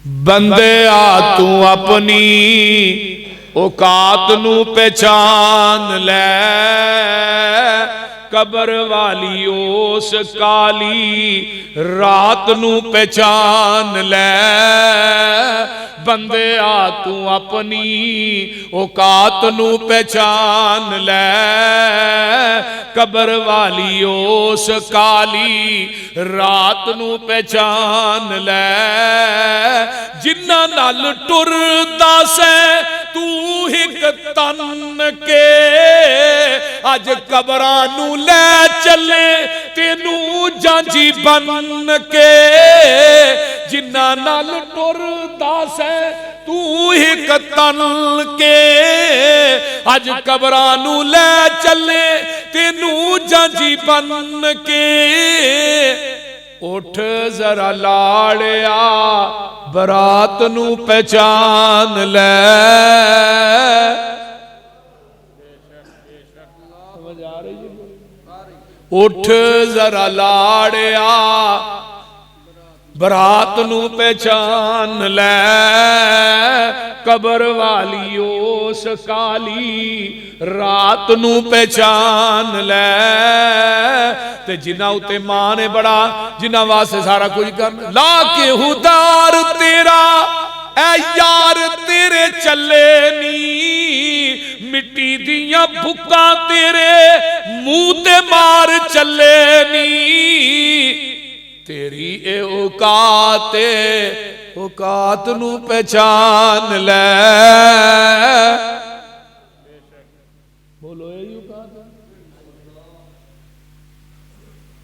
बंदे आ तू अपनी औकात नू पहचान ले, कबर वाली उस काली रात नू पहचान ले। बंदे आ तू अपनी औकात नू पहचान ले, कबर वाली उस काली रात नू पहचान ले। जिन्ना नाल टुरदा से तू हिक तन के, अज कबरां नू ले चले तेनू जांजी बन के। जिन्ना नाल टुरदा से तू हिक तन के, अज कबरां नू ले चले तेनू जांजी बन के। उठ जरा लाड़िया बरात नू पहचान ले। उठ जरा लाड़िया बरात नू पहचान ले, कबर वाली उस काली रात नू पहचान ले। ते जिन्ना उते मां ने बड़ा, जिन्ना वास्ते सारा कुछ कर ला के हुदार तेरा ऐ यार तेरे चले नी। मिट्टी दियां भुक्कां तेरे मुंह ते मार चले नी। तेरी ए औकात नू पहचान ले। बोलो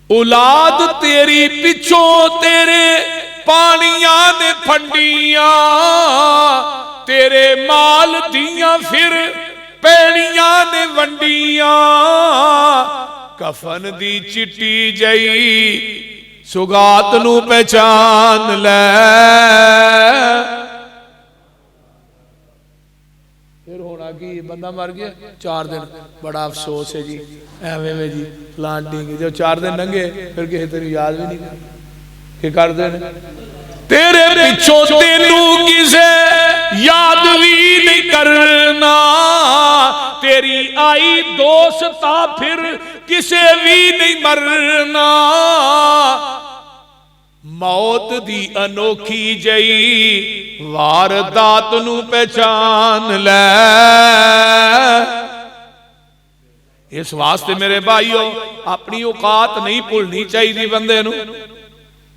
औलाद तेरी पिछों तेरे पानियां ने फंडियां, तेरे माल दियां फिर पैनियां ने वंडियां। कफन दी चिट्टी जई सुगात नू पहचान ले। फिर होना कि बंदा मर गया 4 दिन, बड़ा अफसोस है जी, एवें में जी प्लांटिंग। जो 4 दिन लंघे फिर किसी तेन याद भी नहीं कि कर दे। तेरे पिछों तेनू किसे याद भी नहीं करना, तेरी आई दोस्ता फिर किसे भी नहीं मरना। मौत दी अनोखी जई वारदात नू पहचान ले। इस वास्ते मेरे भाईओ अपनी औकात नहीं भूलनी चाहिए बंदे नू।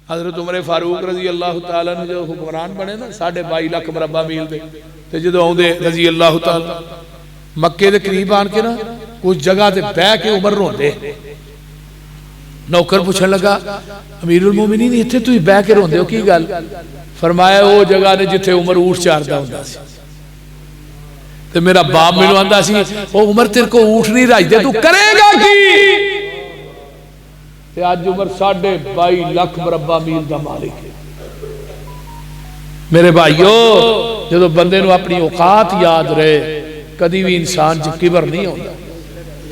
हजरत उमर फारूक रजी अल्लाह तआला ने जो हुक्मरान बने ना 22.5 लाख मरबा मील दे, ते जो आउंदे रजी अल्लाह तआला मक्के दे करीब आन के ना कुछ जगह ते बह के उमर रोंदे। नौकर पूछन लगा अमीरुल मोमिनीन इत्थे तुसीं बह के रोंदे हो की गल? फरमाया वो जगह ने जिथे उमर ऊठ चारदा हुंदा सी। ते मेरा बाप मैनूं आंदा सी ओ उमर तेरे को ऊठ नहीं रजदे, तू करेगा की? ते अज उमर 22.5 लाख मरबा मील का मालिक है। मेरे भाईओ जो बंदे नूं अपनी औकात याद रहे, कदी भी इंसान च किबर नहीं होता।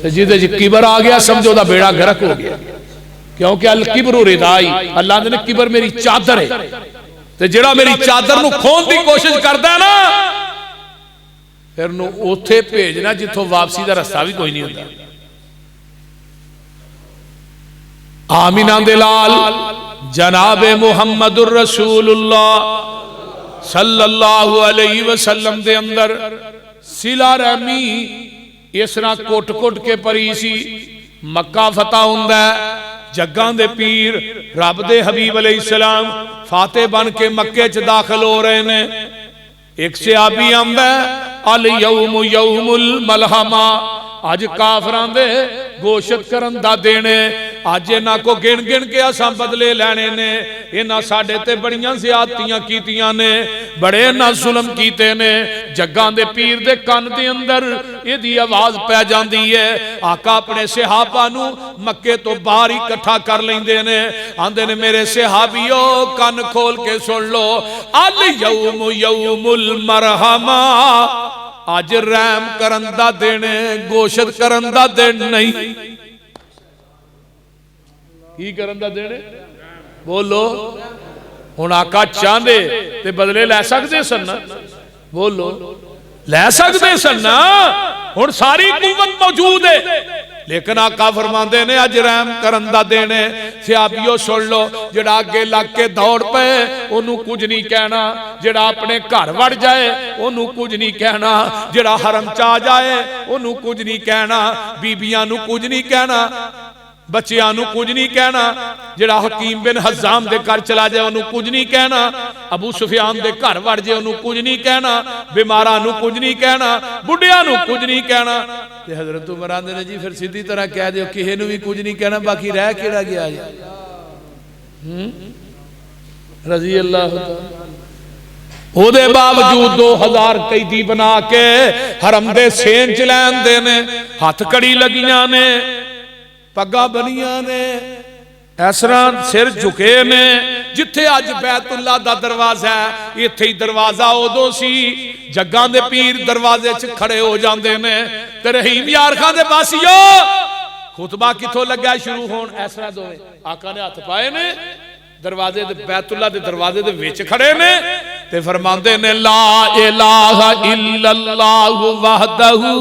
ते जिहदे च किबर आ गया समझो दा बेड़ा गर्क हो गया। क्योंकि अल किबरु रिदाई, अल्लाह ने किबर मेरी चादर है। ते जिहड़ा मेरी चादर नूं खोहण दी कोशिश करदा ना, फिर नूं उत्थे भेजना जिथों वापसी दा रस्ता भी कोई नहीं हुंदा। आमीना दे लाल जनाबे मुहम्मदुर रसूलुल्लाह सल्लल्लाहु अलैहि वसल्लम दे अंदर सिला रहमी इस तरह कोट कोट के परी सी। मक्का फतह हुंदा, जग्गां दे पीर रब दे हबीब अलैहिस्सलाम फाते बन के मक्के च दाखिल हो रहे ने। एक सहाबी आंदा अल यौम यौमुल मलहमा, अज काफरां दे घोषित करन दा दिन है। अज इन्हां को गिन गिन के असां बदले लैणे ने। इन्हां साडे ते बड़ियां ज़ियादतियां कीतियां ने, बड़े इन्हां जुल्म कीते ने। जग्गां दे पीर दे कन दे अंदर इहदी आवाज़ पै जांदी है। आका अपने सहाबा नूं मक्के तो बाहर इकट्ठा कर लैंदे ने। आंदे ने मेरे सहाबियो कन खोल के सुन लो, अल यौम यौमुल मरहमा, अज रहम करन दा दिन, घोषित करन दा दिन नहीं। की करन दा दिन? बोलो हुण आका चाहते ते बदले लै सकते सन ना, बोलो लै सकते सन ना, हुण सारी कुव्वत मौजूद है, लेकिन आका फरमाते ने अज रहम करन दा दिन है। सियाबियो सुन लो, जिहड़ा अगे लग के दौड़ पे ओनू कुछ नहीं कहना, जिहड़ा अपने घर वड़ जाए ओनू कुछ नहीं कहना, जिहड़ा हरम च आ जाए ओनू कुछ नहीं कहना, बीबियां नू कुछ नहीं कहना, बच्चियां नू कुछ नहीं कहना, जिहड़ा हकीम बिन हज़ाम दे घर चला जाए ओनू कुछ नहीं कहना, अबू सुफियान दे घर वड़ जाए ओनू कुछ नहीं कहना, बीमारां नू कुछ नहीं कहना, बुढ़ियां नू कुछ नहीं कहना। ते हज़रत उमर आंदे ने जी फिर सीधी तरह कह दिओ किसे नू भी कुछ नहीं कहना, बाकी रह केड़ा गया जी। रजी अल्लाह ओदे बावजूद 2000 कैदी बना के हरम दे सेन च लैंदे ने, हथ कड़ी लगियां ने, पग्गा बनिया ने, इस तरह सिर झुके ने। जिथे अज बैतुल्ला दा दरवाजा है, इत्थे ही दरवाजा उदों सी जग्गां दे पीर दरवाजे च खड़े हो जाते ने। ते रहीम यार खां दे बासियो खुतबा किथों लगा शुरू होण, इस तरह दोवें आका ने हथ पाए ने, दरवाजे दे बैतुल्ला दे दरवाजे दे विच खड़े ने, ते फरमांदे ने ला इलाहा इल्लल्लाहु वहदहू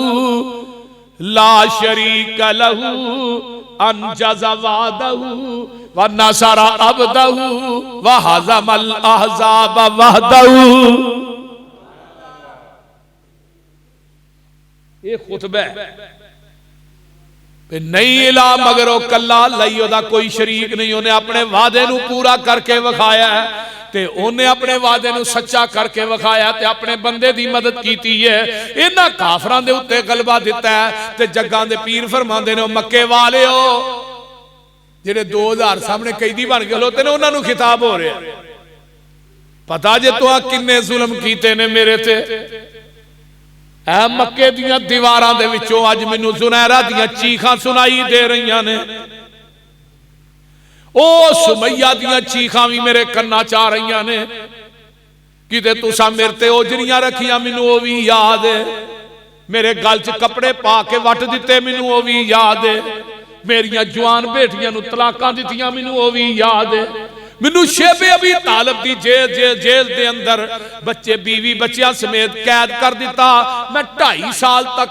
ला शरीक लहू अनजज़ा वादहू व नसरा अब्दहू व हज़मल अहज़ाब वहदहू। ये खुतबा है, नहीं इला मगर ओ कल्ला लई, ओदा कोई शरीक नहीं, उन्हें अपने वादे नू पूरा करके विखाया है, ते उन्हें अपने वादे नू सच्चा करके विखाया, ते अपने बंदे दी मदद कीती है। इन्हां काफरां दे उत्ते गलबा दिता है। ते जग्गां दे पीर फरमांदे ने मक्के वालिओ, जिहड़े 2000 सामने कैदी बन के खलोते ने, उन्हां नू खिताब हो रहा पता जे तुहां किन्ने जुल्म कीते ने मेरे ते। ऐ मक्के दियां दीवारां दे विचों अज मैनू जुनैरा दियां चीखां सुनाई दे रहीआं ने, ओ सुमैया दियां चीखां भी मेरे कन्ना च आ रही ने। किते तुसा मेरे ते ओजरियां रखियां, मैनू ओ भी याद है, मेरे गल च कपड़े पा के वट दिते, मैनू ओ भी याद है, मेरियां जवान बेटियां नू तलाकां दित्तियां, मैनू ओ भी याद है, मैनू शेबे अबी तालिब दी जेल दे अंदर बच्चे बीवी बच्चियां समेत कैद कर दिता। मैं 2.5 साल तक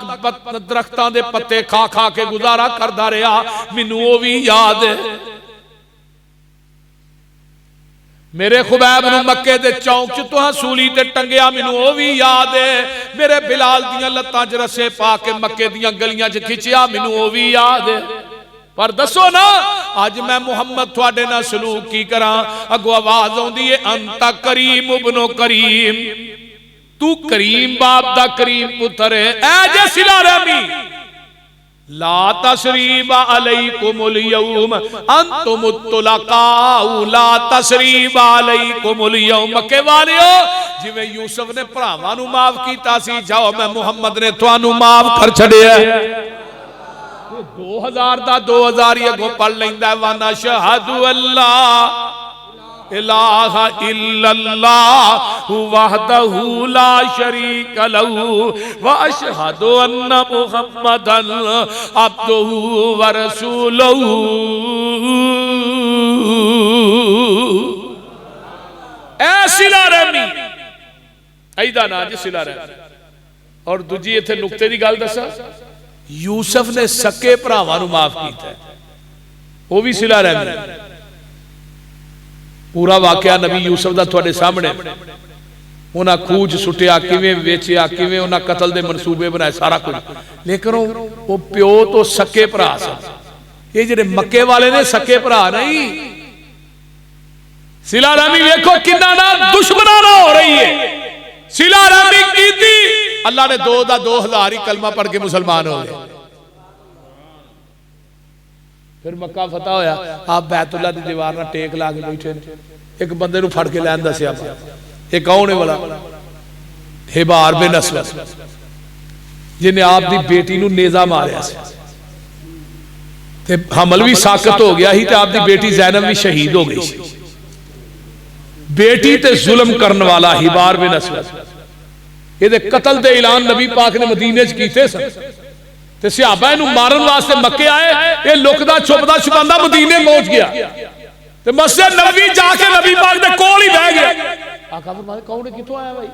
दरख्तां दे पत्ते खा खा के गुजारा करदा रहा, मैनू ओ भी याद है। मेरे खुबैब नू मक्के दे चौक च तुहां सूली ते टंगिया, मैनू ओ भी याद है। मेरे बिलाल दियां लत्तां च रस्से पा के मक्के दियां गलियां च खिंचिया, मैनू ओ भी याद है। पर दसो ना अज मैं मुहम्मद तुहाडे नाल सलूक की करा। अगो आवाज आउंदी है अंता करीम इब्नो करीम, तू करीम बाप दा करीम पुत्र है। ऐ जे सिला रहमी ला तसरीबा अलैकुमुल यौम अंतुमुत तुलकाउ, ला तसरीबा अलैकुमुल यौम। मक्के वालिओ, जिवें यूसुफ ने भरावां नू माफ कीता सी, जाओ मैं मुहम्मद ने तुहानू माफ कर छड़िया। 2000 दा 2000 ही अगों पढ़ लैंदा। वाना शहदु अल्लाह इलाहा इल्लल्लाह वहदहू ला शरीक लहू व अशहदु अन्ना मुहम्मदन अब्दुहू व रसूलुहू। ऐ सिला रहमी, ऐदा ना जी सिला रहमी। और दूजी इत्थे नुक्ते दी गल दसा, यूसुफ ने सके भरावां नू माफ कीता, वो भी सिला रहमी। पूरा वाकया नबी यूसुफ दा तुहाडे सामने, उन्हां खूह च सुटिया, किवें वेचिया, किवें उन्हां कतल दे मनसूबे बनाए, सारा कुछ। लेकिन वो प्यो तो सके भरा सन। ये जिहड़े मक्के वाले ने सके भरा नहीं। सिला रहमी वेखो किन्ना ना दुश्मनाना हो रही है। सिला रहमी कीती, अल्लाह ने 2000 ही कलमा पढ़ के मुसलमान हो गए। फिर मक्का फतह होया, आप बैतुल्ला दी दीवार नाल टेक ला के बैठे ने। एक बंदे नू फड़ के लैन दस्या, ये कौन है वाला? हिबार बिन असवद, जिन्हें आप दी बेटी नू नेजा मारिया सी, ते हमल भी साकत हो गया ही, ते आप दी बेटी ज़ैनब भी शहीद हो गई सी। बेटी ते जुल्म करने वाला हिबार बिन असवद, ये कतल दे ऐलान नबी पाक ने मदीने च कीते सन, ते सहाबा इहनू मारन वास्ते मक्के आए। ये लुकदा छुपदा छुपांदा मदीने पहुंच गया, ते मस्जिद नबवी जाके नबी पाक दे कोल ही बह गया। आका फरमाते कौन है, कितों आया भाई?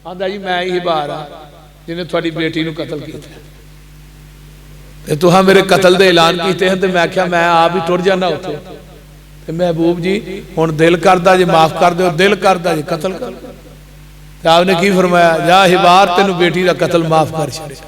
आंदा जी मैं ही बाहर आ जिन्हें थोड़ी बेटी नूं कतल किया ते तुहां मेरे कतल दे ऐलान कीते हैं। ते मैं क्या मैं आप ही टुर जाना उत्थे। ते महबूब जी हुण दिल करदा जे माफ कर दो, दिल करदा जे कतल कर। ते आपने की फरमाया, जा हिबार तेनू बेटी दा कतल माफ कर छड़िया।